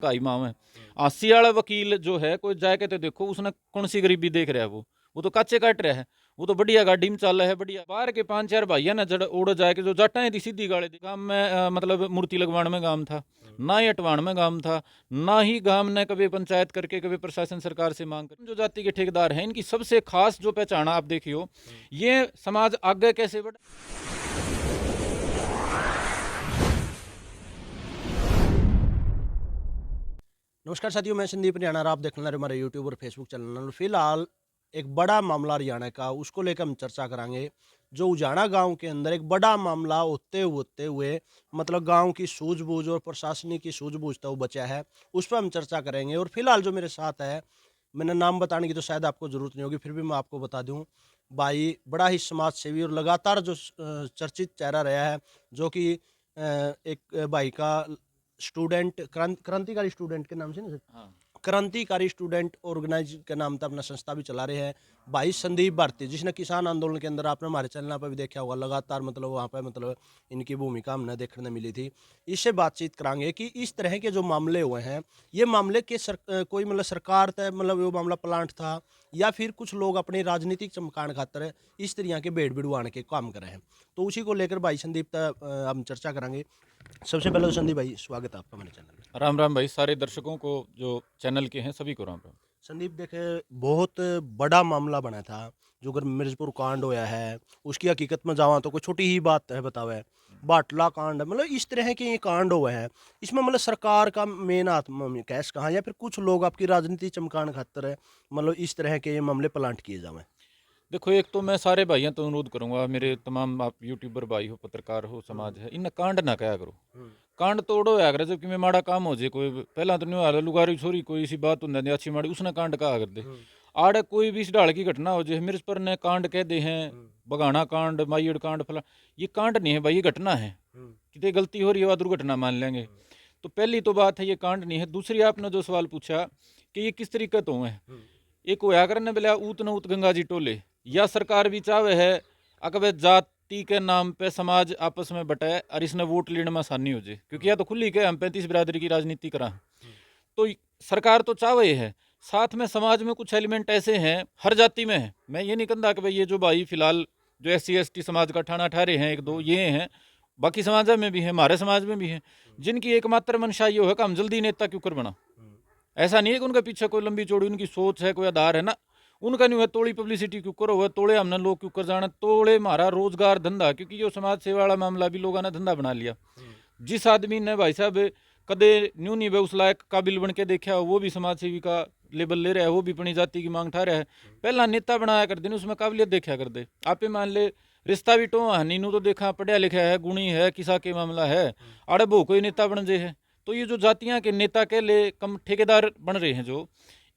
काई माव है। आसी वाला वकील जो है कोई जाके तो देखो उसने कौन सी गरीबी देख रहा है, वो तो काचे काट रहा है, वो तो बढ़िया गाड़ी में चल रहा है बढ़िया। बाहर के 5-4 भाई है ना जड़ उड़ जाके जो जटा है सीधी गाड़ी काम में मतलब मूर्ति लगवाने में काम था, ना ही हटवाने में काम था, ना ही गांव ने कभी पंचायत करके कभी प्रशासन सरकार से मांग कर। जो जाति के ठेकेदार हैं इनकी सबसे खास जो पहचान आप देखियो, ये समाज आगे कैसे बढ़। नमस्कार साथियों, मैं संदीप हरियाणा और आप देखने रहे हमारे यूट्यूब और फेसबुक चैनल। फिलहाल एक बड़ा मामला हरियाणा का, उसको लेकर हम चर्चा करेंगे। जो उजाना गांव के अंदर एक बड़ा मामला होते हुए मतलब गांव की सूझबूझ और प्रशासनिक की सूझबूझ तो बचा है, उस पर हम चर्चा करेंगे। और फिलहाल जो मेरे साथ है, मैंने नाम बताने की तो शायद आपको ज़रूरत नहीं होगी, फिर भी मैं आपको बता दूँ। भाई बड़ा ही समाज सेवी और लगातार जो चर्चित चेहरा रहा है, जो कि एक भाई का स्टूडेंट क्रांतिकारी स्टूडेंट के नाम से ना, हाँ। क्रांतिकारी स्टूडेंट ऑर्गेनाइज के नाम से अपना संस्था भी चला रहे हैं भाई संदीप भारती, जिसने किसान आंदोलन के अंदर आपने हमारे चैनल पर भी देखा होगा, लगातार मतलब वहाँ पे मतलब इनकी भूमिका हमने देखने मिली थी। इससे बातचीत करांगे कि इस तरह के जो मामले हुए हैं, ये मामले के कोई मतलब सरकार तय मतलब वो मामला प्लांट था, या फिर कुछ लोग अपनी राजनीतिक चमकान खातर इस तरह के भेड़ भिड़वाने के काम कर रहे हैं। तो उसी को लेकर भाई संदीप तक हम चर्चा करेंगे। सबसे पहले तो संदीप भाई, स्वागत है आपका मेरे चैनल में। राम राम भाई, सारे दर्शकों को जो चैनल के हैं सभी को राम राम। संदीप देखे, बहुत बड़ा मामला बना था जो अगर मिर्जपुर कांड होया है, उसकी हकीकत में जावा तो कोई छोटी ही बात है बतावे। बाटला कांड मतलब इस तरह के ये कांड हुए हैं, इसमें मतलब सरकार का मेन हाथ में कैश कहाँ, या फिर कुछ लोग आपकी राजनीति चमकाने खातर है मतलब इस तरह के ये मामले प्लांट किए जावे। देखो, एक तो मैं सारे भाइयों तो अनुरोध करूंगा, मेरे तमाम आप यूट्यूबर भाई हो, पत्रकार हो, समाज है, इन कांड ना कया करो। कांड तोड़ो या करे जबकि मैं माड़ा काम हो जाए कोई पहला तो नहीं हाल लुगारी छोरी कोई सी बात होंगी अच्छी माड़ी उसने कांड कहा कर दे। आड़े कोई भी इस ढाल की घटना हो जाए मेरे पर ने कांड कह दे हैं, बगाना कांड, माईड़ कांड, फला, ये कांड नहीं है भाई, ये घटना है। कितनी गलती हो रही है वह दुर्घटना मान लेंगे। तो पहली तो बात है ये कांड नहीं है। दूसरी आपने जो सवाल पूछा कि ये किस तरीके तो है, एक होया करने बोला ऊत न ऊत गंगा जी टोले, या सरकार भी चाहे है अकबे जाति के नाम पे समाज आपस में बटाए और इसने वोट लेने में आसानी हो जाए, क्योंकि या तो खुली के हम 35 बिरादरी की राजनीति करा। तो सरकार तो चाहे है, साथ में समाज में कुछ एलिमेंट ऐसे हैं, हर जाति में है। मैं ये नहीं कहता कि भाई ये जो भाई फिलहाल जो SC ST समाज का ठाना ठारे हैं एक दो ये हैं, बाकी समाज में भी है, हमारे समाज में भी है, जिनकी एकमात्र मंशा ये है कि हम जल्दी नेता क्यों कर बना। ऐसा नहीं है कि उनके पीछे कोई लंबी चौड़ी उनकी सोच है, कोई आधार है ना, उनका नहीं हुआ तोड़ी पब्लिसिटी क्यों करो, हुआ तोड़े हमने लोग क्यों कर जाना, तोड़े हमारा रोजगार धंधा, क्योंकि जो समाज सेवा वाला मामला भी लोगों ने धंधा बना लिया। जिस आदमी ने भाई साहब कदे न्यू नहीं उस लायक काबिल बन के देखा वो भी समाज सेवी का लेबल ले रहा है, वो भी अपनी जाति की मांग ठा रहा है। पहला नेता बनाया कर दे, उसमें काबिलियत देखा कर दे। आप मान ले रिश्ता भी तो हनी तो देखा पढ़िया लिखा है, गुणी है, किसा के मामला है, अरे वो कोई नेता बन जे है। तो ये जो जातियां के नेता के ले कम ठेकेदार बन रहे हैं, जो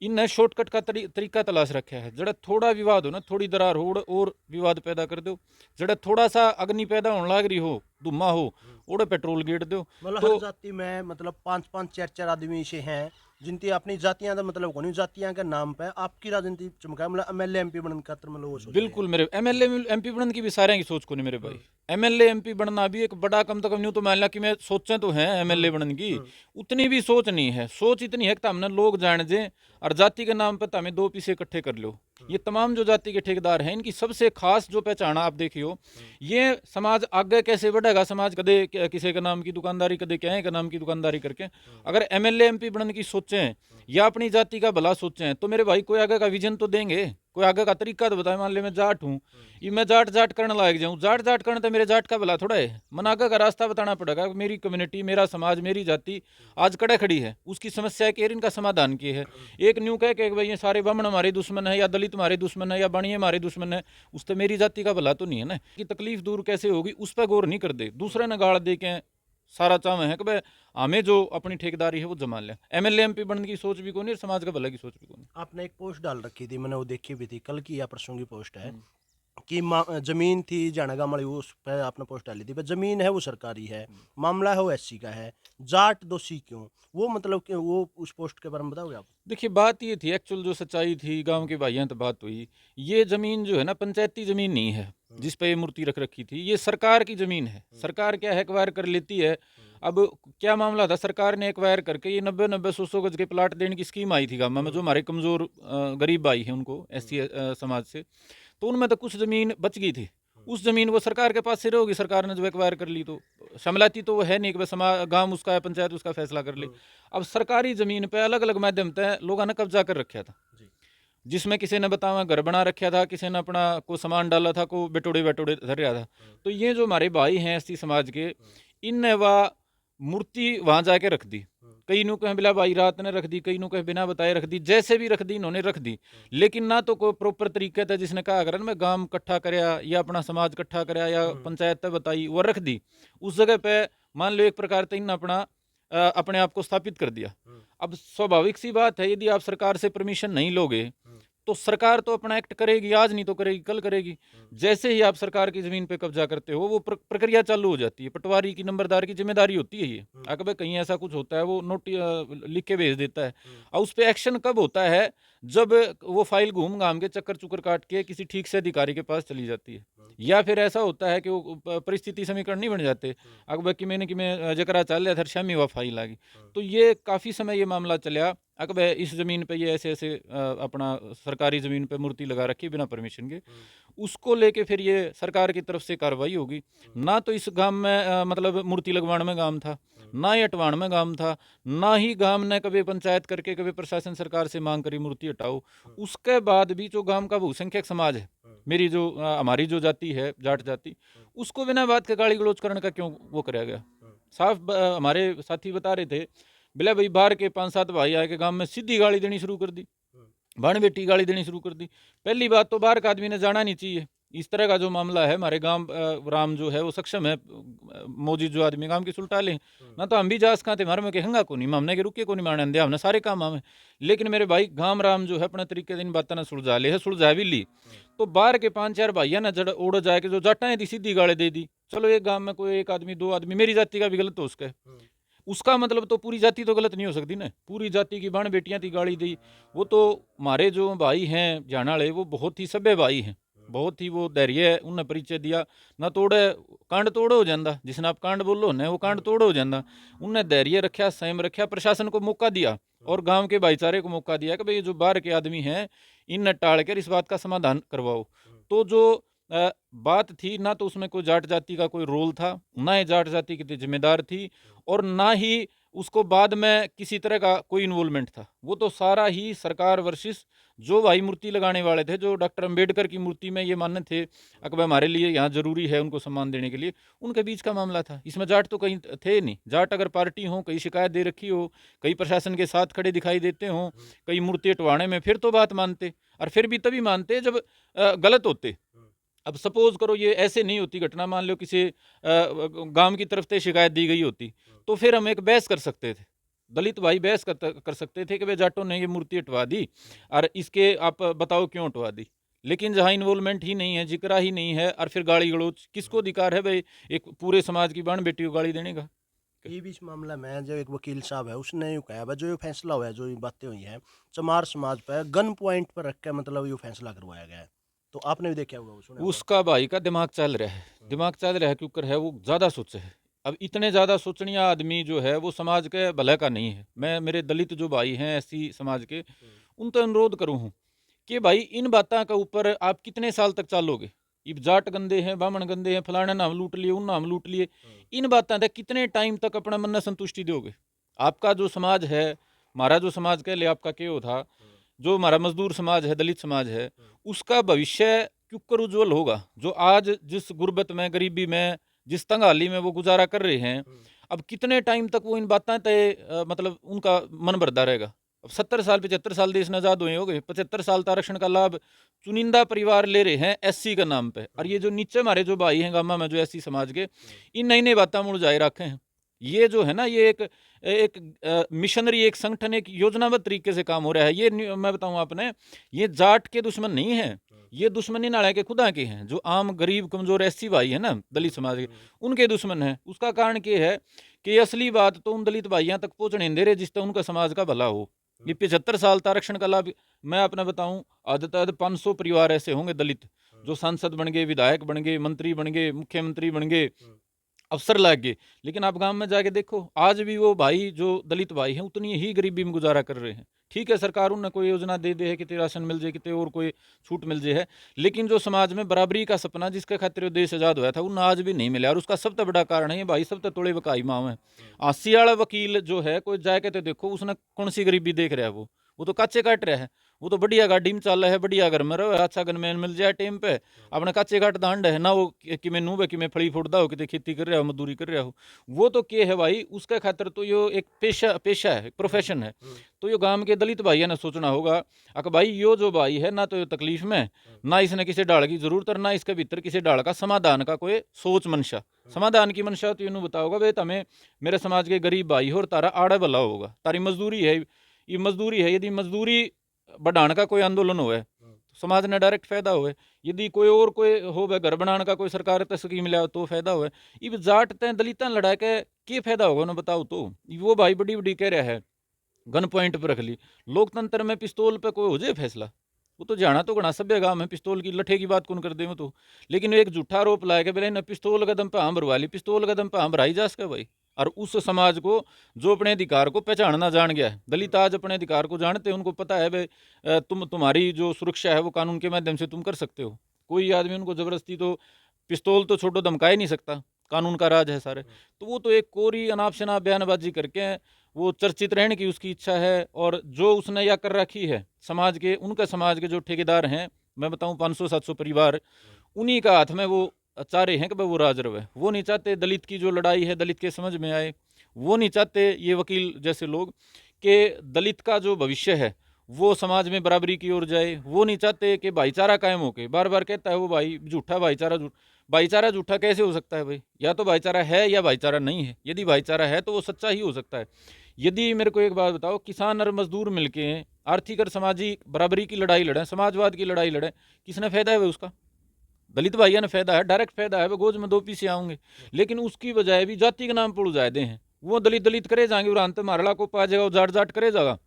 इन शॉर्टकट का तरीका तलाश रखा है। जड़ा थोड़ा विवाद हो ना, थोड़ी दरार हो और विवाद पैदा कर दो, जड़ा थोड़ा सा अग्नि पैदा होने लग रही हो, धुआं हो, ओड़े पेट्रोल गेट दो। मतलब तो हर जाति में मतलब 5-5 4-4 आदमी से हैं जिनकी अपनी जातियां का मतलब कोनी, जातियां के नाम पे आपकी राजनीति चमका मतलब MLA MP बनने का मतलब वो सोच रहे हैं। बिल्कुल मेरे MLA MP बनने की भी सारे की सोच को नहीं मेरे भाई। MLA MP बनना भी एक बड़ा कम से कम न्यू तो मान ला कि मैं सोचें तो है MLA बनने की, उतनी भी सोच नहीं है। सोच इतनी है कि हमने लोग जान जे और जाति के नाम पर हमें दो पीछे इकट्ठे कर लो। ये तमाम जो जाति के ठेकेदार हैं इनकी सबसे खास जो पहचान आप देखियो, ये समाज आगे कैसे बढ़ेगा। समाज कदे किसी के नाम की दुकानदारी, कदे क्या है के नाम की दुकानदारी करके अगर MLA MP बनने की सोचें या अपनी जाति का भला सोचें तो मेरे भाई कोई आगे का विजन तो देंगे, कोई आगे का तरीका तो बताए। मान ले मैं जाट हूँ, ये मैं जाट जाट करने लायक जाऊँ, जाट जाट करने तो मेरे जाट का भला थोड़ा है। मन आगे का रास्ता बताना पड़ेगा। मेरी कम्युनिटी, मेरा समाज, मेरी जाति आज कड़े खड़ी है, उसकी समस्या है कि इनका समाधान किए है। एक न्यू कह के भाई ये सारे ब्राह्मण हमारे दुश्मन है, या दलित हमारे दुश्मन है, या बणिए हमारे दुश्मन है, उस तो मेरी जाति का भला तो नहीं है ना। कि तकलीफ दूर कैसे होगी उस पर गौर नहीं कर दे, दूसरे ने गाड़ दे के सारा चाव है कि भाई हमें जो अपनी ठेकेदारी है वो जमा लें। MLA MP बनने की सोच भी कौन है, समाज का भला की सोच भी कौन है। आपने एक पोस्ट डाल रखी थी, मैंने वो देखी भी थी, कल की या परसों की पोस्ट है कि जमीन थी जानागा मड़ी, उस पर आपने पोस्ट डाली थी, पर जमीन है वो सरकारी है, मामला है वो SC का है, जाट दोषी क्यों, वो मतलब कि वो उस पोस्ट के बारे में बताओगे आप। देखिए बात ये थी, एक्चुअल जो सच्चाई थी गांव के भाइयों तो बात हुई, ये जमीन जो है ना पंचायती जमीन नहीं है जिस पे ये मूर्ति रख रखी थी, ये सरकार की जमीन है। सरकार क्या है, एक्वायर कर लेती है अब क्या मामला था, सरकार ने एक्वायर करके ये 90-90 100-100 गज के प्लाट देने की स्कीम आई थी गाँव में, जो हमारे कमजोर गरीब भाई हैं उनको, एससी समाज से, तो उनमें तो कुछ जमीन बच गई थी। उस जमीन वो सरकार के पास से रहोगी, सरकार ने जो एक्वायर कर ली, तो समलाती तो वो है नहीं कि बस गांव उसका है, पंचायत उसका फैसला कर ले। अब सरकारी जमीन पे अलग अलग माध्यम से लोगों ने कब्जा कर रखा था, जिसमें किसी ने बतावा घर बना रखा था, किसी ने अपना को सामान डाला था, को बेटोड़े बेटोड़े धर रहा था। तो ये जो हमारे भाई हैं एससी समाज के, इनने वह मूर्ति वहां जाके रख दी। कई नु कहे बिला भाई रात ने रख दी, कई नु कहे बिना बताए रख दी, जैसे भी रख दी इन्होंने रख दी। लेकिन ना तो कोई प्रॉपर तरीके था, जिसने कहा अगर मैं गांव इकट्ठा करया या अपना समाज इकट्ठा करया या पंचायत बताई वो रख दी उस जगह पे, मान लो एक प्रकार से इन अपना अपने आप को स्थापित कर दिया। अब स्वाभाविक सी बात है, यदि आप सरकार से परमिशन नहीं लोगे तो सरकार तो अपना एक्ट करेगी, आज नहीं तो करेगी, कल करेगी। जैसे ही आप सरकार की जमीन पे कब्जा करते हो, वो प्रक्रिया चालू हो जाती है। पटवारी की, नंबरदार की जिम्मेदारी होती है ये, अगर कहीं ऐसा कुछ होता है वो लिख के भेज देता है। और उस पर एक्शन कब होता है, जब वो फाइल घूम घाम के चक्कर चुक्कर काट के किसी ठीक से अधिकारी के पास चली जाती है, या फिर ऐसा होता है कि वो परिस्थिति समीकरण नहीं बन जाते, अकबर कि मैंने जकरा चल रहा था शामी वह फाइल आ गई। तो ये काफ़ी समय ये मामला चला, अकबर इस ज़मीन पे ये ऐसे ऐसे अपना सरकारी ज़मीन पे मूर्ति लगा रखी बिना परमिशन के, उसको लेके फिर ये सरकार की तरफ से कार्रवाई होगी। ना तो इस गांव में मतलब मूर्ति लगवाने में गांव था, ना ही हटवाने में गांव था, ना ही गांव ने कभी पंचायत करके कभी प्रशासन सरकार से मांग करी मूर्ति हटाओ। उसके बाद भी जो गांव का बहुसंख्यक समाज है, मेरी जो हमारी जो जाति है, जाट जाति, उसको बिना बात के गाली गलौज करने का क्यों वो कराया गया। साफ हमारे साथी बता रहे थे, बिला भाई बाहर के 5-7 भाई आके गांव में सीधी गाली देनी शुरू कर दी, भाण बेटी गाली देनी शुरू कर दी। पहली बात तो बाहर का आदमी ने जाना नहीं चाहिए। इस तरह का जो मामला है, हमारे गांव राम जो है वो सक्षम है, मौजूद जो आदमी गांव की सुलटा लें ना, तो हम भी जा सका थे, हमारे में कहंगा को नहीं, हमने के रुके को नहीं मारने दिया, हमने सारे काम हमें। लेकिन मेरे भाई गांव राम जो है अपने तरीके से इन बातों ने सुलझा ले है, सुलझा भी ली। तो बाहर के 5-4 भाइया ने जड़ ओढ़ जाए के जो जाटाएं थी सीधी गाली दे दी। चलो एक गांव में कोई एक आदमी, 2 आदमी, मेरी जाति का भी गलत हो उसका, उसका मतलब तो पूरी जाति तो गलत नहीं हो सकती ना। पूरी जाति की बाण बेटियां थी गाली दी। वो तो हमारे जो भाई हैं जाना वाले, वो बहुत ही सभ्य भाई हैं, बहुत ही वो धैर्य है, उन्हें परिचय दिया ना, तोड़े कांड तोड़ हो जाता, जिसने आप कांड बोलो ना वो कांड तोड़ हो जाता। उन्हें धैर्य रखा, संयम रखा, प्रशासन को मौका दिया और गांव के भाईचारे को मौका दिया कि भाई जो बाहर के आदमी हैं इन टाल कर इस बात का समाधान करवाओ। तो जो बात थी ना, तो उसमें कोई जाट जाति का कोई रोल था, ना ही जाट जाति की जिम्मेदार थी, और ना ही उसको बाद में किसी तरह का कोई इन्वॉल्वमेंट था। वो तो सारा ही सरकार वर्सेस जो भाई मूर्ति लगाने वाले थे, जो डॉक्टर अंबेडकर की मूर्ति में ये मानने थे कि हमारे लिए यहाँ जरूरी है उनको सम्मान देने के लिए, उनके बीच का मामला था। इसमें जाट तो कहीं थे नहीं। जाट अगर पार्टी हो, कहीं शिकायत दे रखी हो, कहीं प्रशासन के साथ खड़े दिखाई देते हों, कहीं मूर्ति हटवाने में, फिर तो बात मानते, और फिर भी तभी मानते जब गलत होते। अब सपोज करो ये ऐसे नहीं होती घटना, मान लो किसी गांव की तरफ से शिकायत दी गई होती, तो फिर हम एक बहस कर सकते थे, दलित भाई बहस कर सकते थे कि भाई जाटों ने ये मूर्ति हटवा दी और इसके आप बताओ क्यों हटवा दी। लेकिन जहाँ इन्वॉल्वमेंट ही नहीं है, जिक्र ही नहीं है, और फिर गाली गलौज, किसको अधिकार है भाई एक पूरे समाज की बाण बेटी को गाली देने का। ये भी इस मामले में जो एक वकील साहब है उसने यूँ कहा है, जो ये फैसला हुआ है, जो ये बातें हुई हैं, चमार समाज पर गन पॉइंट पर रख के मतलब ये फैसला करवाया गया है। तो आपने भी देखा होगा, सुना होगा। उसका भाई का दिमाग चल रहा है, दिमाग चल रहा है क्योंकि है वो ज़्यादा सोचे है। अब इतने ज़्यादा सोचनीय आदमी जो है वो समाज के भले का नहीं है। मैं मेरे दलित जो भाई हैं एससी समाज के, उन तो अनुरोध करूँ हूँ कि भाई इन बातों के ऊपर आप कितने साल तक चालोगे। ये जाट गंदे हैं, ब्राह्मण गंदे हैं, फलाना नाम लूट लिए, उन नाम लूट लिए, इन बातों तक कितने टाइम तक अपना मन में संतुष्टि दोगे। आपका जो समाज है, हमारा जो समाज कह ले आपका क्यों था, जो हमारा मजदूर समाज है, दलित समाज है, उसका भविष्य क्यों उज्जवल होगा। जो आज जिस गुर्बत में, गरीबी में, जिस तंगहाली में वो गुजारा कर रहे हैं, अब कितने टाइम तक वो इन बातें तय मतलब उनका मन भरदा रहेगा। अब 70 साल 75 साल देश में आजाद हुए हो गए, 75 साल आरक्षण का लाभ चुनिंदा परिवार ले रहे हैं एससी के नाम पे, और ये जो नीचे हमारे जो भाई हैं गामा में जो एससी समाज के, इन नई नई बातें मुरझाए रखे हैं। ये जो है ना, ये एक मिशनरी, एक संगठन, एक योजनाबद्ध तरीके से काम हो रहा है। ये मैं बताऊं आपने, ये जाट के दुश्मन नहीं है, ये दुश्मन इन के खुदा के हैं। जो आम गरीब कमजोर एससी भाई है ना दलित समाज के, उनके दुश्मन है। उसका कारण क्या है कि असली बात तो उन दलित भाइयों तक पहुंचने दे रहे जिससे उनका समाज का भला हो। ये 75 साल आरक्षण का लाभ, मैं अपना बताऊं, आदत 500 परिवार ऐसे होंगे दलित जो सांसद बन गए, विधायक बन गए, मंत्री बन गए, मुख्यमंत्री बन गए, अवसर लाग गए। लेकिन आप गांव में जाके देखो, आज भी वो भाई जो दलित भाई हैं उतनी ही गरीबी में गुजारा कर रहे हैं। ठीक है, सरकार उन्हें कोई योजना दे दे है, कितने राशन मिल जाए, कितने और कोई छूट मिल जाए है, लेकिन जो समाज में बराबरी का सपना जिसके खातिर देश आजाद हुआ था उन्हें आज भी नहीं मिला। और उसका सबसे बड़ा कारण है ये भाई सबसे तोड़े बकाई माव है। आसी वाला वकील जो है, कोई जाके तो देखो उसने कौन सी गरीबी देख रहा है, वो तो काचे काट रहा है। वो तो बढ़िया गाड़ी में चल रहा है, बढ़िया घर में रहो, अच्छा गनमैन मिल जाए टाइम पे, अपने काचे काट दांड है ना, वो कि मैं नूह कि मैं फली फुटदा हो, कि खेती कर रहा हो, मजदूरी कर रहा हो। वो तो के है भाई, उसके खातिर तो यो एक पेशा है, प्रोफेशन है। तो यो गांव के दलित भाई ने सोचना होगा कि भाई यो जो भाई है ना तो यो तकलीफ में, ना इसने किसी डाल की जरूरत और ना इसके भीतर किसी डाल का समाधान का कोई सोच मंशा। समाधान की मंशा तो यूँ बताओगा भाई तमें मेरे समाज के गरीब भाई हो और तारा आड़ा भला होगा, तारी मजदूरी है, ये मजदूरी है। यदि मजदूरी बढ़ाने का कोई आंदोलन होवे तो समाज ने डायरेक्ट फायदा होवे। यदि कोई और कोई होवे घर बनाने का कोई सरकार ते स्कीम लिया तो फायदा होवे। इब जाट ते दलित लड़ा के फायदा होगा उन्हें बताओ तो। वो भाई बड़ी बड़ी कह रहा है गन पॉइंट पर रख ली, लोकतंत्र में पिस्तौल पे कोई हो जाए फैसला, वो तो जाना तो घना सभ्य गाँव में पिस्तौल की लठे की बात कौन कर दे तो। लेकिन एक झूठा आरोप लाए के बोले ना पिस्तौल का दम पे हम भरवा ली, पिस्तौल का दम पे हम भराई जा सके भाई। और उस समाज को जो अपने अधिकार को पहचानना जान गया है, दलित आज अपने अधिकार को जानते हैं, उनको पता है भाई तुम्हारी जो सुरक्षा है वो कानून के माध्यम से तुम कर सकते हो। कोई आदमी उनको जबरदस्ती तो पिस्तौल तो छोड़ो धमका ही नहीं सकता, कानून का राज है सारे। तो वो तो एक कोरी अनाप शनाप बयानबाजी करके वो चर्चित रहने की उसकी इच्छा है। और जो उसने या कर रखी है समाज के, उनका समाज के जो ठेकेदार हैं, मैं बताऊं 500-700 परिवार, उन्हीं का हाथ में वो चाह रहे हैं कि भाई वो राज रहे। वो नहीं चाहते दलित की जो लड़ाई है दलित के समझ में आए। वो नहीं चाहते ये वकील जैसे लोग कि दलित का जो भविष्य है वो समाज में बराबरी की ओर जाए। वो नहीं चाहते कि भाईचारा कायम होके, बार बार कहता है वो भाई झूठा भाईचारा, भाईचारा झूठा कैसे हो सकता है भाई? या तो भाईचारा है या भाईचारा नहीं है। यदि भाईचारा है तो वो सच्चा ही हो सकता है। यदि मेरे को एक बात बताओ, किसान और मजदूर मिलके आर्थिक और सामाजिक बराबरी की लड़ाई लड़े, समाजवाद की लड़ाई लड़े, किसने फायदा है उसका? दलित भाइयों ने फायदा है, डायरेक्ट फायदा है, गोज में 2 पीसे आऊंगे। लेकिन उसकी बजाय भी जाति के नाम पर उजायदे हैं। वो दलित दलित करे जाएंगे और अंत मारला को पा जाएगा, जाट जाट करे जाएगा,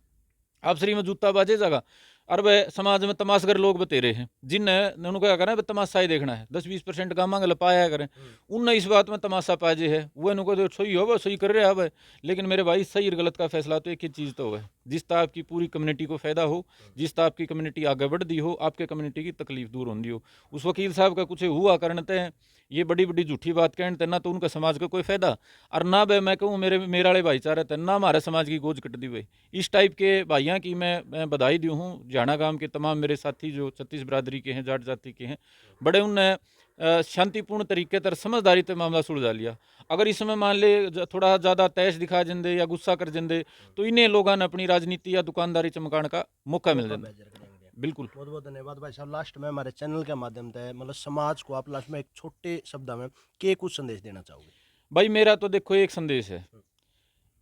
आप श्री में जूता बाजे जाएगा। और वह समाज में तमाशगर लोग बतेरे हैं जिनने उनको क्या करें तमाशा ही देखना है, 10-20% का मांग लपाया करें। उनने इस बात में तमाशा पाजे है, वो इनको तो सही हो वह सही कर रहे हैं। लेकिन मेरे भाई सही और गलत का फैसला तो एक ही चीज़ तो है, जिस तरह आपकी पूरी कम्युनिटी को फायदा हो, जिस तरह आपकी कम्युनिटी आगे बढ़ दी हो, आपके कम्युनिटी की तकलीफ दूर होती हो। उस वकील साहब का कुछ हुआ करते हैं, ये बड़ी बड़ी झूठी बात कहते ना तो उनका समाज का कोई फायदा, और ना भाई मैं कहूँ मेरे वाले भाईचारे थे ना हमारे समाज की गोज कट दी भाई। इस टाइप के भाइयों की मैं बधाई दी हूँ। जाना गांव के तमाम मेरे साथी जो 36 बिरादरी के हैं, जाट जाति के हैं, बड़े उनने शांतिपूर्ण तरीके तर समझदारी से मामला सुलझा लिया। अगर इसमें मान ले थोड़ा ज़्यादा तैश दिखा जिंदे या गुस्सा कर जिंदे तो इन्हें लोगों ने अपनी राजनीति या दुकानदारी चमकाने का मौका मिल जाता है। बिल्कुल, बहुत बहुत धन्यवाद भाई साहब। लास्ट में हमारे चैनल के माध्यम से मतलब समाज को आप लास्ट में एक छोटे शब्द में के कुछ संदेश देना चाहोगे? भाई मेरा तो देखो एक संदेश है,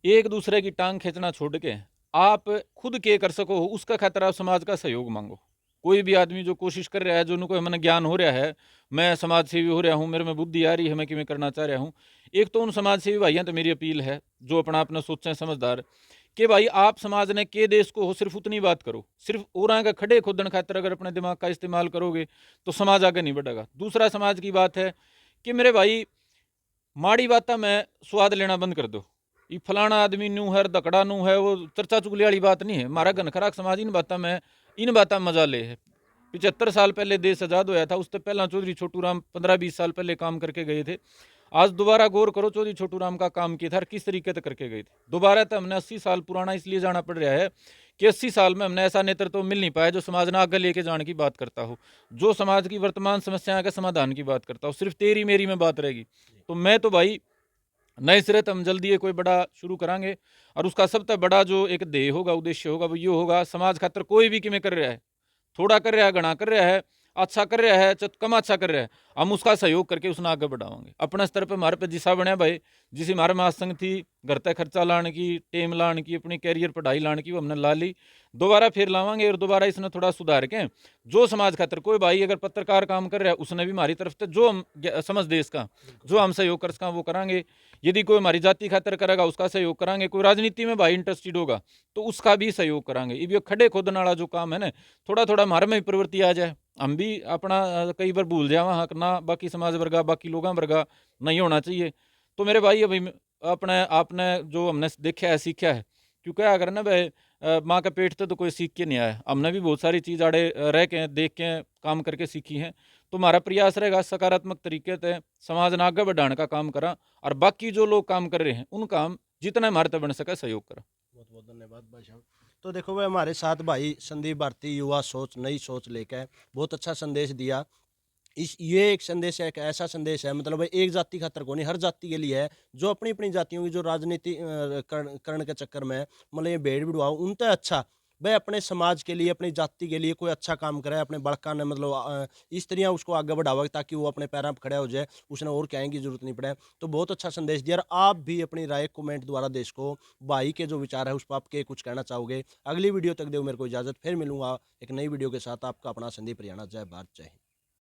एक दूसरे की टांग खींचना छोड़ के आप खुद के कर सको उसका खातिर आप समाज का सहयोग मांगो। कोई भी आदमी जो कोशिश कर रहा है, जो उनको मैंने ज्ञान हो रहा है, मैं समाज सेवी हो रहा हूँ, मेरे में बुद्धि आ रही है, मैं कि मैं करना चाह रहा हूँ, एक तो उन समाज सेवी भाइयों तो मेरी अपील है जो अपना सोचें समझदार कि भाई आप समाज ने के देश को हो सिर्फ उतनी बात करो। सिर्फ और आगे खड़े खुदन खातर अगर अपने दिमाग का इस्तेमाल करोगे तो समाज आगे नहीं बढ़ेगा। दूसरा समाज की बात है कि मेरे भाई माड़ी बात में स्वाद लेना बंद कर दो। ये फलाना आदमी नू है, दकड़ा नू है, वो चर्चा चुगली वाली बात नहीं है। हमारा घनखराक समाज इन बातों में मजा ले है। 75 साल पहले देश आज़ाद होया था, उससे पहला चौधरी छोटू राम 15-20 साल पहले काम करके गए थे। आज दोबारा गौर करो चौधरी छोटू राम का काम किया था और किस तरीके से करके गए थे। दोबारा तो हमने 80 साल पुराना इसलिए जाना पड़ रहा है कि 80 साल में हमने ऐसा नेतृत्व तो मिल नहीं पाया जो समाज ने आगे लेके जाने की बात करता हो, जो समाज की वर्तमान समस्याओं के समाधान की बात करता हो। सिर्फ तेरी मेरी में बात रहेगी। तो मैं तो भाई नए सिरे तो हम जल्दी ये कोई बड़ा शुरू करांगे और उसका सबसे बड़ा जो एक ध्येय होगा, उद्देश्य होगा, वो ये होगा समाज खातर कोई भी किमें कर रहा है, थोड़ा कर रहा है, घना कर रहा है, अच्छा कर रहा है, कम अच्छा कर रहा है, हम उसका सहयोग करके उसने आगे बढ़ावांगे। अपने स्तर पे हमारे पे जिसा बने भाई, जिसे हमारे महासंघ थी घर तक खर्चा लाने की, टेम लाने की, अपनी कैरियर पढ़ाई लाने की, वो हमने ला ली, दोबारा फिर लावांगे और दोबारा इसने थोड़ा सुधार के जो समाज खातर कोई भाई अगर पत्रकार काम कर रहा है उसने भी हमारी तरफ से जो हम समझ देश का जो हम सहयोग कर सका वो करांगे। यदि कोई हमारी जाति खातर करेगा उसका सहयोग करांगे। कोई राजनीति में भाई इंटरेस्टेड होगा तो उसका भी सहयोग करांगे। ये खड़े खोदने वाला जो काम है ना, थोड़ा थोड़ा हमारे में भी प्रवृत्ति आ जाए, हम भी अपना कई बार भूल जावा हक ना बाकी समाज वर्गा बाकी लोगों वर्गा नहीं होना चाहिए। तो मेरे भाई अभी अपने आपने जो हमने देखा है सीखा है, क्योंकि अगर ना भाई माँ के पेट से तो कोई सीख के नहीं आया, हमने भी बहुत सारी चीज़ आड़े रह के देख के काम करके सीखी हैं। तो हमारा प्रयास रहेगा सकारात्मक तरीके से समाज ने आगे बढ़ाने का काम करा, और बाकी जो लोग काम कर रहे हैं उनका हम जितना हमारे तक बन सके सहयोग करा। बहुत बहुत धन्यवाद भाई साहब। तो देखो भाई हमारे साथ भाई संदीप भारती युवा सोच नई सोच लेकर बहुत अच्छा संदेश दिया। इस ये एक संदेश है, एक ऐसा संदेश है, मतलब भाई एक जाति खातर को नहीं, हर जाति के लिए है। जो अपनी अपनी जातियों की जो राजनीति करण के चक्कर में मतलब ये भेड़ भिड़वाओ उनसे अच्छा भाई अपने समाज के लिए अपनी जाति के लिए कोई अच्छा काम करे, अपने बड़का ने मतलब इस तरह उसको आगे बढ़ावा ताकि वो अपने पैरों पर खड़ा हो जाए, उसने और कहने की जरूरत नहीं पड़े। तो बहुत अच्छा संदेश दिया। और आप भी अपनी राय कमेंट द्वारा देश को भाई के जो विचार है उस पर आप के कुछ कहना चाहोगे? अगली वीडियो तक दो मेरे को इजाजत, फिर मिलूंगा एक नई वीडियो के साथ। आपका अपना संदीप हरियाणा। जय भारत, जय हिंद।